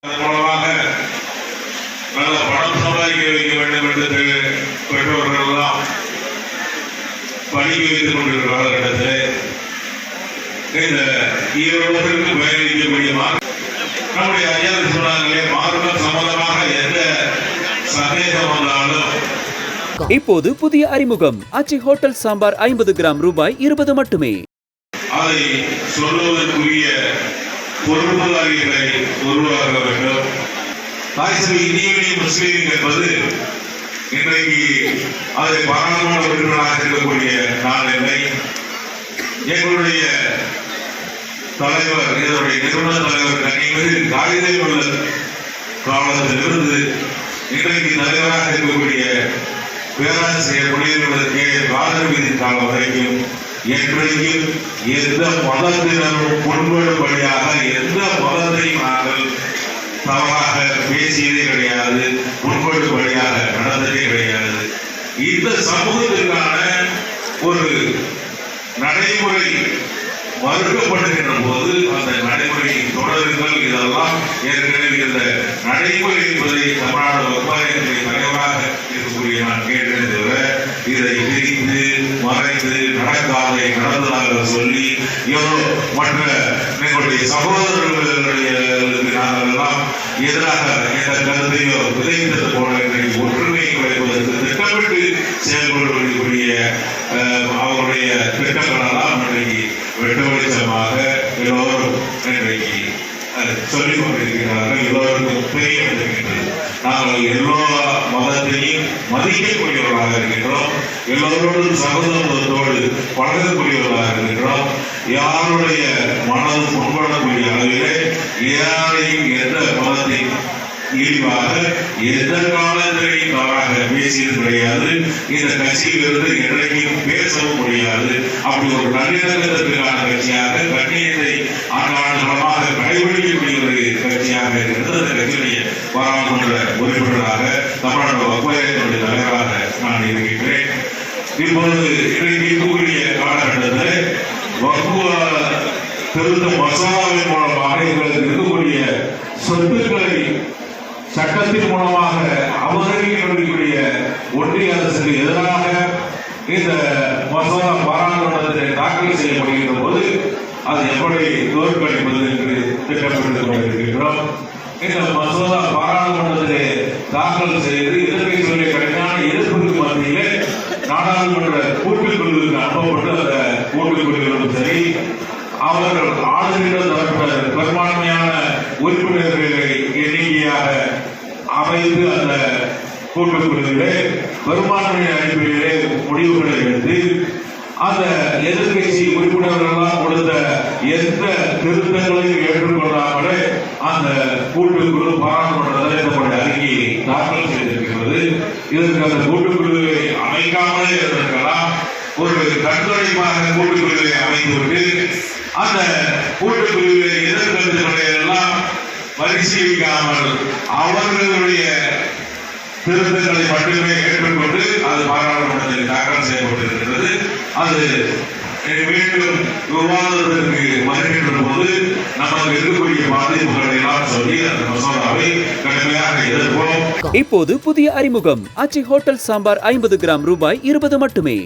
மூலமாக நல்ல பணம் சம்பாதிக்க வைக்க வேண்டும் என்று பெற்றோர்கள் எல்லாம் படிக்க வைத்துக் கொண்டிருக்கிற காலகட்டத்தில் இந்த ஈரோட்டிற்கு பயணிக்கக்கூடிய நம்முடைய ஐயா சொன்னாங்களே மார்க்கம் சம்பந்தமாக எந்த சந்தேகம் வந்தாலும் இப்போது புதிய அறிமுகம் ஆச்சி ஹோட்டல் சாம்பார் 50 கிராம் ரூபாய் 20 மட்டுமே. அதை சொல்லுவதற்குரிய பொறுப்புதாரிகளை உருவாக்க வேண்டும். இந்திய முஸ்லீம் என்பது இன்றைக்கு அதை பாராளுமன்ற உறுப்பினராக இருக்கக்கூடிய நான் இல்லை. எங்களுடைய தலைவர் இதனுடைய நிறுவன தலைவர் கனிமிகு காகிதம் உள்ள காலத்திலிருந்து இன்றைக்கு தலைவராக இருக்கக்கூடிய பேராசிரியர் குடியிருப்பதற்கு காலவீதி காலம் வரைக்கும் என்றைக்கும் எந்த மதத்தினரும் முன்வரும்படியாக எந்த மதத்தையும் நாங்கள் தவறாக பேசியதே கிடையாது, முன்வரும்படியாக நடந்ததே கிடையாது. இந்த சமூகத்திற்கான ஒரு நடைமுறை மறுக்கப்படுகின்ற போது அந்த நடைமுறை தொடருங்கள். இதெல்லாம் ஏற்கனவே இந்த நடைமுறை என்பதை தமிழ்நாடு வகுப்பாயத்தினுடைய தலைவராக இருக்கக்கூடிய நான் கேட்டதை தவிர இதை பிரித்து மறைத்து நடக்காதை நடந்ததாக சொல்லி மற்ற எங்களுடைய சகோதரர்களுடைய நாங்கள் எல்லாம் எதிராக எந்த கருத்தையோ விதைத்தது போல ஒற்றுமை குறைப்பதற்கு திட்டமிட்டு செயல்படுவதற்குரிய அவருடைய திட்டங்களெல்லாம் இன்றைக்கு வெட்ட வெளிச்சமாக எல்லோரும் இன்றைக்கு சொல்லிக் கொண்டிருக்கிறார்கள். எல்லோருக்கும் தெரிய வந்திருக்கின்றது. நாங்கள் எல்லா மதத்தையும் மதிக்கக்கூடியவர்களாக இருக்கின்றோம். எல்லோரோடும் சகோதரத்தோடு பழகக்கூடியவர்களாக இருக்கின்றோம். யாருடைய மனது முன்படக்கூடிய அளவிலே யாரையும் எந்த மதத்தை இழிவாக எந்த காலத்திலையும் தவறாக பேசியது கிடையாது. இந்த கட்சியிலிருந்து என்றைக்கும் பேசவும் முடியாது. அப்படி ஒரு நல்லிணக்கத்திற்கான கட்சியாக கண்ணியத்தை ஆண்டாண்டுகளமாக கடைபிடிக்கக்கூடிய ஒரு கட்சியாக இருக்கிறது. அந்த கட்சியுடைய பாராளுமன்ற உறுப்பினராக தமிழ்நாடு வகுப்பாயத்தினுடைய தலைவராக நான் இருக்கின்றேன். இப்பொழுது இன்றைக்கு இருக்கக்கூடிய காலகட்டத்தில் வகுப்பு திருத்த மசோதாவின் மூலமாக எங்களுக்கு இருக்கக்கூடிய சொத்துக்களை சட்டத்தின் மூலமாக அபகரிக்கக்கூடிய ஒன்றிய அரசுக்கு எதிராக இந்த மசோதா பாராளுமன்றத்தில் தாக்கல் செய்யப்படுகின்ற போது அது எப்படி தோற்கடிப்பது என்று திட்டமிட்டுக் கொண்டிருக்கின்றோம். இந்த மசோதா பாராளுமன்றத்திலே தாக்கல் செய்து எதிர்க்கட்சிகளுடைய கடுமையான எதிர்ப்புக்கு மத்தியிலே நாடாளுமன்ற கூட்டுக்குழுவுக்கு அனுப்பப்பட்டு அந்த கூட்டுக்குழுவிலும் சரி அவர்கள் ஆளுகின்ற தரப்பினர் பெரும்பான்மையான உறுப்பினர்களை எண்ணிக்கையாக அமைத்து அந்த கூட்டுக்குழுவிலே பெரும்பான்மை அடிப்படையிலே முடிவுகளை எடுத்து அந்த எதிர்கட்சி உறுப்பினர்கள் கொடுத்த எந்த திருத்தங்களையும் ஏற்றுக்கொள்ளாமலே அந்த கூட்டுக்குழு பாராளுமன்ற அறிக்கையை தாக்கல் செய்திருக்கிறது. இதற்கு அந்த கூட்டுக்குழுவை அமைக்காமலே இருந்திருக்கலாம். ஒரு கண்துடைப்பாக கூட்டுக்குழுவை அமைத்துவிட்டு அந்த கூட்டுக்குழுவை எதிர்கருத்துக்களை எல்லாம் பரிசீலிக்காமல் அவர்களுடைய திருத்தங்களை மட்டுமே ஏற்றுக்கொண்டு அது பாராளுமன்றத்தில் தாக்கல் செய்யப்பட்டிருக்கிறது. அது மீண்டும் விவாதத்திற்கு வருகின்ற போது நமக்கு இருக்கக்கூடிய பாதிப்புகளை எல்லாம் சொல்லி அந்த மசோதாவை கடுமையாக எதிர்ப்போம். இப்போது புதிய அறிமுகம் ஆச்சி ஹோட்டல் சாம்பார் 50 கிராம் ரூபாய் 20 மட்டுமே.